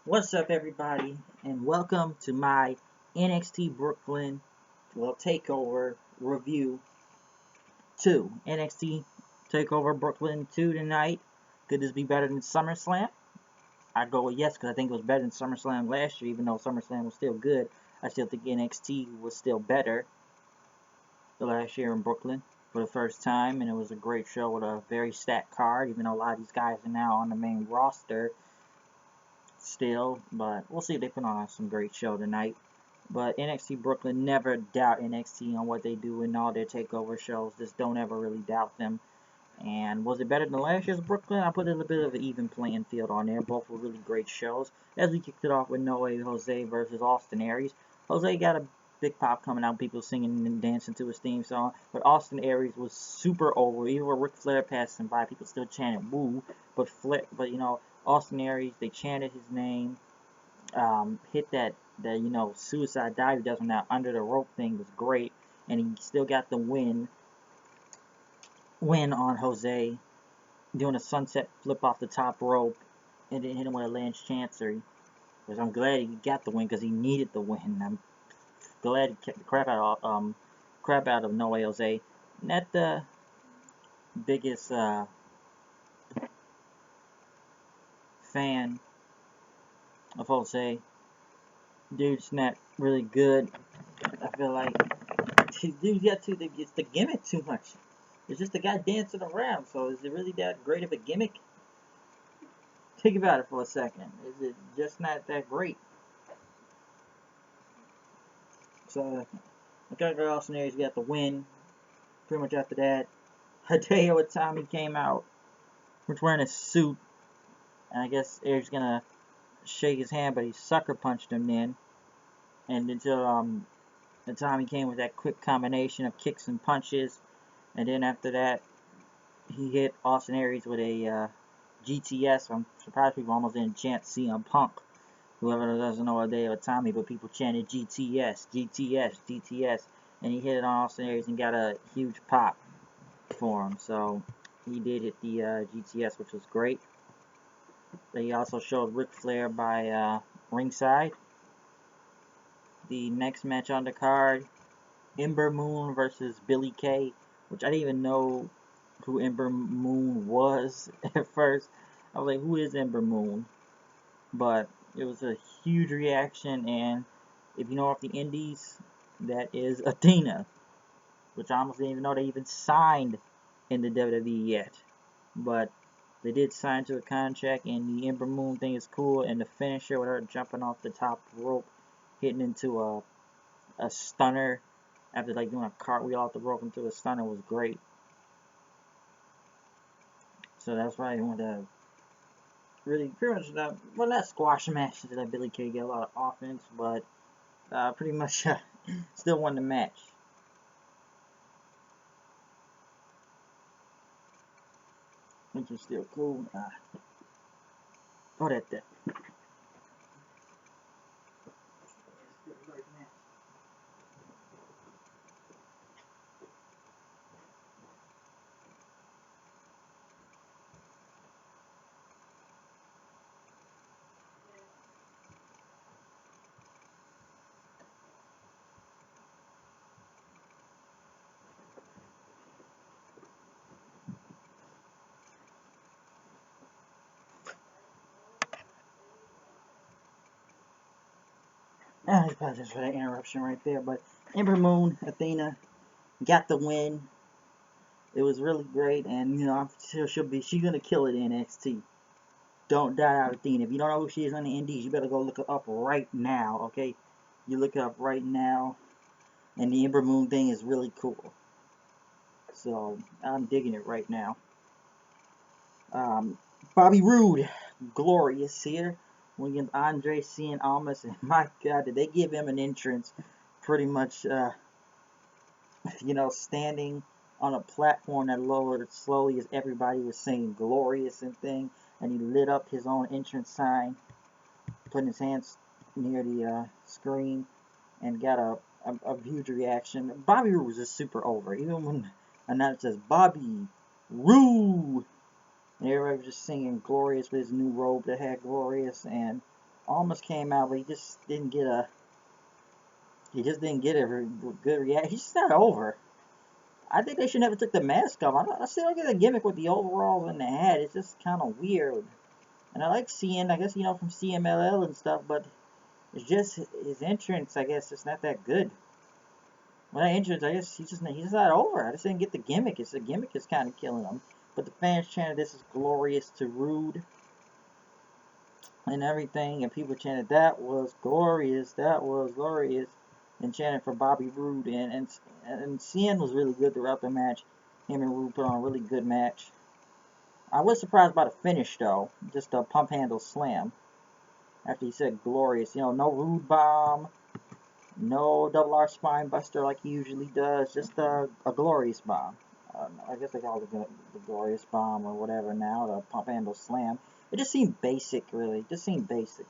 What's up, everybody, and welcome to my NXT Takeover review 2. NXT Takeover Brooklyn 2 tonight. Could this be better than SummerSlam? I go with yes, because I think it was better than SummerSlam last year, even though SummerSlam was still good. I still think NXT was still better the last year in Brooklyn for the first time, and it was a great show with a very stacked card, even though a lot of these guys are now on the main roster still, but we'll see if they put on some great show tonight. But NXT Brooklyn, never doubt NXT on what they do in all their takeover shows. Just don't ever really doubt them. And was it better than last year's Brooklyn? I put a little bit of an even playing field on there. Both were really great shows. As we kicked it off with No Way Jose versus Austin Aries. Jose got a big pop coming out, people singing and dancing to his theme song. But Austin Aries was super over. Even with Ric Flair passing by, people still chanted woo. But Austin Aries, they chanted his name. Hit that suicide dive he does on that under the rope thing was great, and he still got the win on Jose, doing a sunset flip off the top rope, and then hit him with a Lance Chancery. Which I'm glad he got the win because he needed the win. I'm glad he kept the crap out of No Way Jose. Not the biggest fan of Jose. Dude's not really good. I feel like dude's got it's the gimmick too much. It's just a guy dancing around. So is it really that great of a gimmick? Think about it for a second. Is it just not that great? So I got Austin Aries got the win. Pretty much after that, Hideo Itami came out, was wearing a suit, and I guess Aries gonna shake his hand, but he sucker punched him then. And until Itami came with that quick combination of kicks and punches, and then after that, he hit Austin Aries with a GTS. I'm surprised people almost didn't chant CM Punk. Whoever doesn't know Hideo Itami, but people chanted GTS, GTS, GTS, and he hit it on Austin Aries and got a huge pop for him. So he did hit the GTS, which was great. They also showed Ric Flair by ringside. The next match on the card, Ember Moon versus Billie Kay, which I didn't even know who Ember Moon was at first. I was like, who is Ember Moon? But it was a huge reaction, and if you know off the indies, that is Athena, which I almost didn't even know they even signed in the WWE yet. But they did sign to a contract, and the Ember Moon thing is cool, and the finisher with her jumping off the top rope, hitting into a stunner after like doing a cartwheel off the rope into a stunner was great. So that's why I want to really pretty much not squash matches that Billie Kay get a lot of offense, but pretty much still won the match. Which is still cool. That. I apologize for that interruption right there, but Ember Moon, Athena, got the win. It was really great, and I'm sure she's gonna kill it in NXT. Don't doubt out Athena. If you don't know who she is on the Indies, you better go look her up right now, okay? You look her up right now, and the Ember Moon thing is really cool. So I'm digging it right now. Bobby Roode, glorious here. Against Andre Cien Almas, and my God, did they give him an entrance? Pretty much, standing on a platform that lowered slowly as everybody was saying glorious and thing, and he lit up his own entrance sign, putting his hands near the screen, and got a huge reaction. Bobby Roode was just super over, even when announced as Bobby Roode, and everybody was just singing glorious with his new robe that had glorious, and almost came out, but he just didn't get a good reaction. He's just not over. I think they should never took the mask off. I still don't get the gimmick with the overalls and the hat. It's just kind of weird. And I like seeing, I guess, from CMLL and stuff, but it's just his entrance, I guess, it's not that good. Well, that entrance, I guess, he's just not over. I just didn't get the gimmick. The gimmick is kind of killing him. But the fans chanted, "This is glorious" to Roode and everything, and people chanted, "That was glorious, that was glorious," and chanted for Bobby Roode, and CN was really good throughout the match. Him and Roode put on a really good match. I was surprised by the finish though, just a pump handle slam. After he said glorious, no Roode bomb, no double R spine buster like he usually does, just a glorious bomb. I guess they call it the glorious bomb or whatever now, the pump handle slam. It just seemed basic, really. It just seemed basic.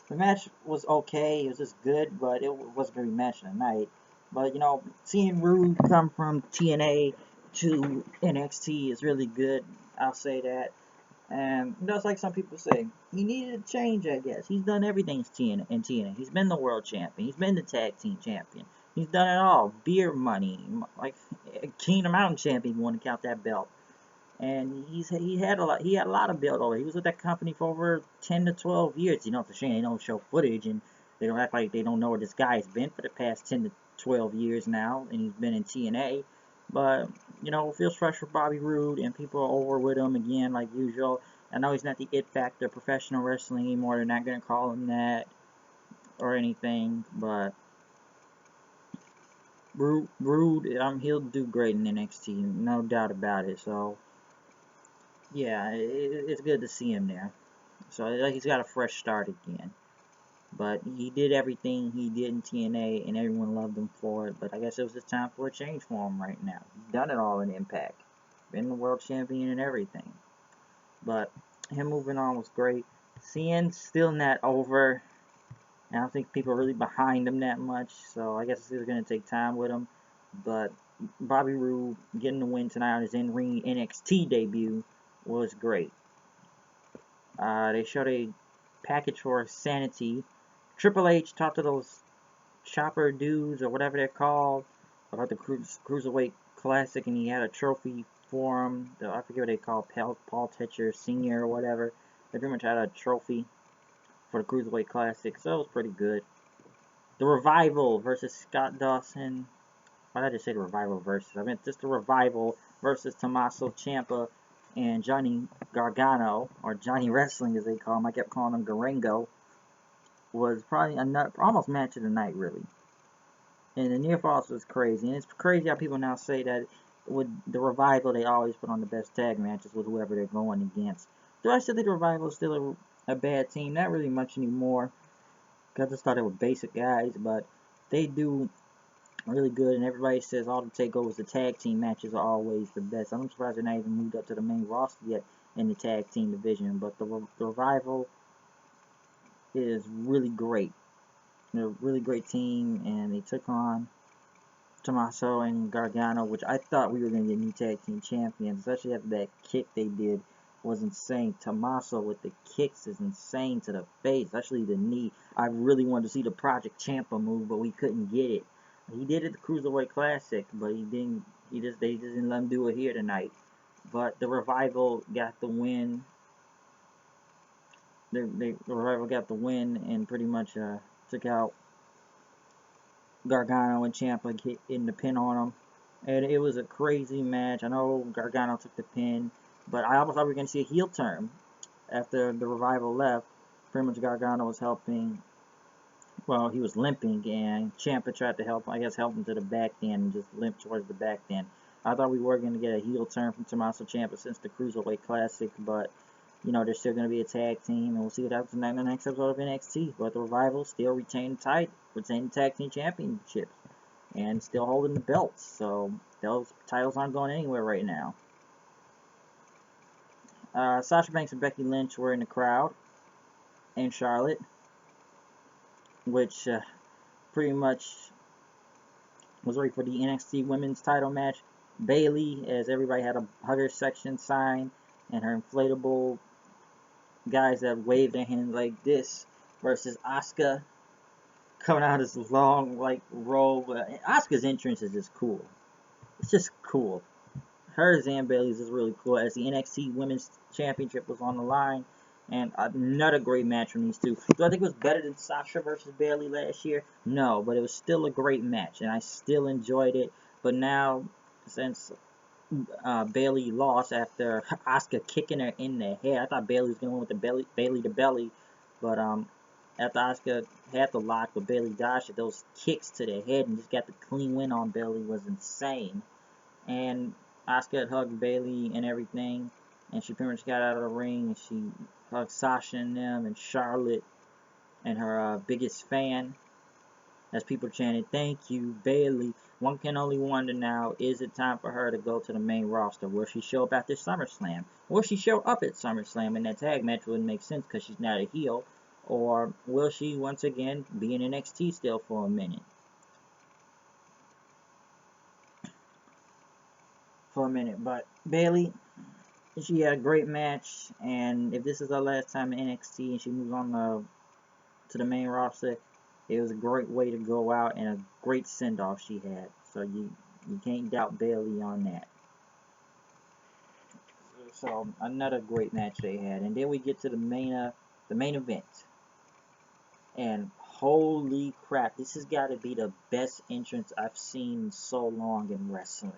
The match was okay. It was just good, but it wasn't going to be match of the night. But, seeing Roode come from TNA to NXT is really good. I'll say that. And just like some people say, he needed a change, I guess. He's done everything in TNA. He's been the world champion. He's been the tag team champion. He's done it all. Beer money. Like, Kingdom Mountain champion, you want to count that belt. And he had a lot of belt over. He was with that company for over 10 to 12 years. It's a shame they don't show footage and they don't act like they don't know where this guy has been for the past 10 to 12 years now, and he's been in TNA. But, it feels fresh for Bobby Roode, and people are over with him again like usual. I know he's not the it factor professional wrestling anymore. They're not going to call him that or anything, but Roode, he'll do great in NXT, no doubt about it. So, yeah, it's good to see him there. So, like, he's got a fresh start again. But he did everything he did in TNA, and everyone loved him for it. But I guess it was just time for a change for him right now. He's done it all in Impact. Been the world champion and everything. But him moving on was great. CN's still not over. I don't think people are really behind him that much. So I guess it's going to take time with him. But Bobby Roode getting the win tonight on his in-ring NXT debut was great. They showed a package for Sanity. Triple H talked to those chopper dudes or whatever they're called about the Cruiserweight Classic, and he had a trophy for them. I forget what they call Paul Tetcher Sr. or whatever. They pretty much had a trophy for the Cruiserweight Classic, so it was pretty good. The Revival versus Scott Dawson. Why did I just say the Revival versus? I meant just the Revival versus Tommaso Ciampa and Johnny Gargano, or Johnny Wrestling as they call him. I kept calling him Garango. Was probably almost match of the night, really. And the near falls was crazy. And it's crazy how people now say that with the Revival, they always put on the best tag matches with whoever they're going against. Do I still think the Revival is still a bad team? Not really much anymore. I just thought they were basic guys, but they do really good. And everybody says all the takeovers, the tag team matches are always the best. I'm surprised they're not even moved up to the main roster yet in the tag team division. But the Revival is really great. They're a really great team, and they took on Tommaso and Gargano, which I thought we were going to get new tag team champions, especially after that kick they did was insane. Tommaso with the kicks is insane to the face, especially the knee. I really wanted to see the Project Ciampa move, but we couldn't get it. He did it at the Cruiserweight Classic, but they just didn't let him do it here tonight. But the Revival got the win. The Revival got the win and pretty much took out Gargano and Ciampa in the pin on them. And it was a crazy match. I know Gargano took the pin, but I almost thought we were going to see a heel turn after the Revival left. Pretty much Gargano was helping. Well, he was limping, and Ciampa tried to help him to the back end and just limped towards the back end. I thought we were going to get a heel turn from Tommaso Ciampa since the Cruiserweight Classic, but they're still going to be a tag team, and we'll see what happens in the next episode of NXT. But the Revival still retain the tag team championships, and still holding the belts. So those titles aren't going anywhere right now. Sasha Banks and Becky Lynch were in the crowd, and Charlotte, which pretty much was ready for the NXT Women's title match. Bayley, as everybody had a hugger section sign, and her inflatable guys that waved their hands like this versus Asuka. Coming out this long, like, robe. Asuka's entrance is just cool. It's just cool. Hers and Bayley's is really cool, as the NXT Women's Championship was on the line. And another great match from these two. Do I think it was better than Sasha versus Bayley last year? No, but it was still a great match, and I still enjoyed it. But now, since Bayley lost after Asuka kicking her in the head, I thought Bayley was going to win with the Bayley to belly. But after Asuka had the lock, but Bayley dodged it, those kicks to the head and just got the clean win on Bayley was insane. And Asuka had hugged Bayley and everything, and she pretty much got out of the ring, and she hugged Sasha and them, and Charlotte, and her biggest fan, as people chanted, "Thank you, Bayley." One can only wonder now, is it time for her to go to the main roster? Will she show up after SummerSlam? Will she show up at SummerSlam in that tag match? Wouldn't make sense because she's not a heel. Or will she once again be in NXT still for a minute? But Bayley, she had a great match, and if this is her last time in NXT and she moves on to the main roster, it was a great way to go out and a great send-off she had. So you can't doubt Bayley on that. So another great match they had, and then we get to the main event. And holy crap, this has got to be the best entrance I've seen in so long in wrestling.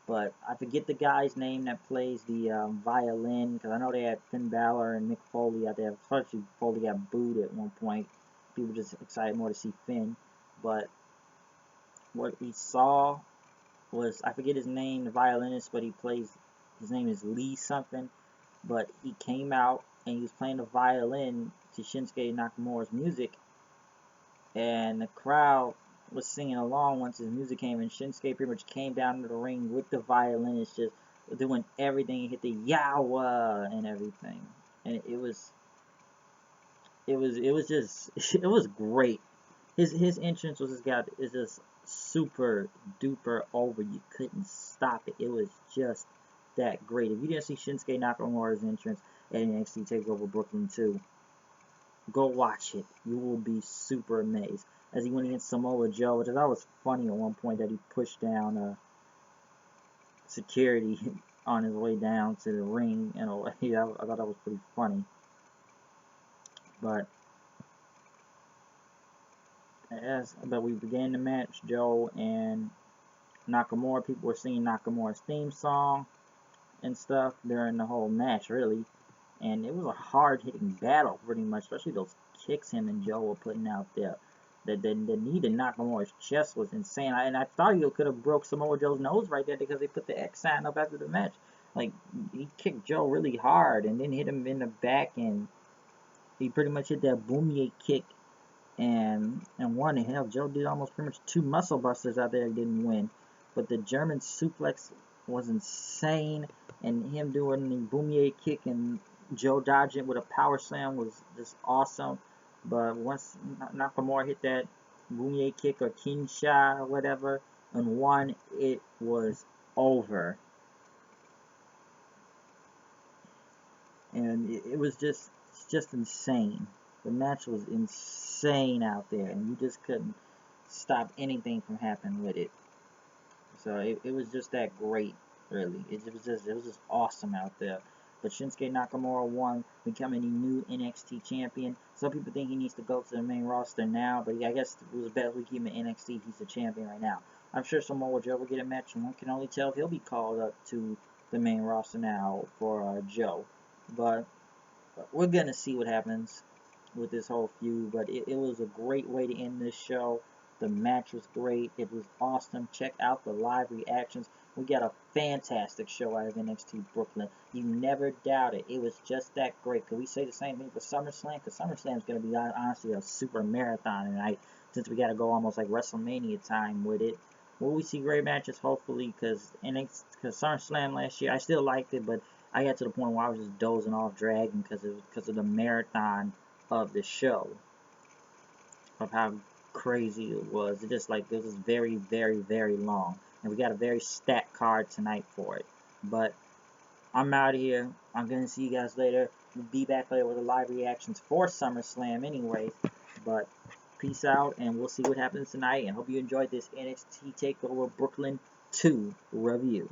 But I forget the guy's name that plays the violin, because I know they had Finn Balor and Mick Foley out there. Especially Foley got booed at one point. People just excited more to see Finn. But what we saw was, I forget his name, the violinist, but his name is Lee something. But he came out and he was playing the violin to Shinskue Nakamura's music. And the crowd was singing along once his music came, and Shinskue pretty much came down to the ring with the violinist, just doing everything. He hit the yawa and everything, and it was great. His entrance is just super duper over. You couldn't stop it. It was just that great. If you didn't see Shinskue Nakamura's entrance at NXT Takeover Brooklyn 2, go watch it. You will be super amazed. As he went against Samoa Joe, which I thought was funny at one point, that he pushed down security on his way down to the ring. I thought that was pretty funny. But we began the match, Joe and Nakamura. People were singing Nakamura's theme song and stuff during the whole match, really. And it was a hard-hitting battle, pretty much, especially those kicks him and Joe were putting out there. The knee to Nakamura's chest was insane. And I thought he could have broke Samoa Joe's nose right there because they put the X sign up after the match. Like, he kicked Joe really hard and then hit him in the back, and he pretty much hit that boomie kick and won. And hell, Joe did almost pretty much 2 muscle busters out there and didn't win. But the German suplex was insane, and him doing the boomie kick and Joe dodging with a power slam was just awesome. But once Nakamura hit that boomie kick or Kinsha or whatever and won, it was over. And it was just insane. The match was insane out there, and you just couldn't stop anything from happening with it. So it was just that great, really. It was just awesome out there. But Shinsuke Nakamura won, becoming the new NXT champion. Some people think he needs to go to the main roster now, but I guess it was better we keep him in NXT. He's the champion right now. I'm sure Samoa Joe will get a match, and one can only tell if he'll be called up to the main roster now for Joe. But we're going to see what happens with this whole feud. But it was a great way to end this show. The match was great. It was awesome. Check out the live reactions. We got a fantastic show out of NXT Brooklyn. You never doubt it. It was just that great. Could we say the same thing for SummerSlam? Because SummerSlam is going to be, honestly, a super marathon tonight, since we got to go almost like WrestleMania time with it. Will we see great matches? Hopefully, because SummerSlam last year, I still liked it, but I got to the point where I was just dozing off, dragging because of the marathon of the show, of how crazy it was. It was very, very, very long. And we got a very stacked card tonight for it. But I'm out of here. I'm going to see you guys later. be back later with the live reactions for SummerSlam anyways. But peace out, and we'll see what happens tonight. And hope you enjoyed this NXT Takeover Brooklyn 2 review.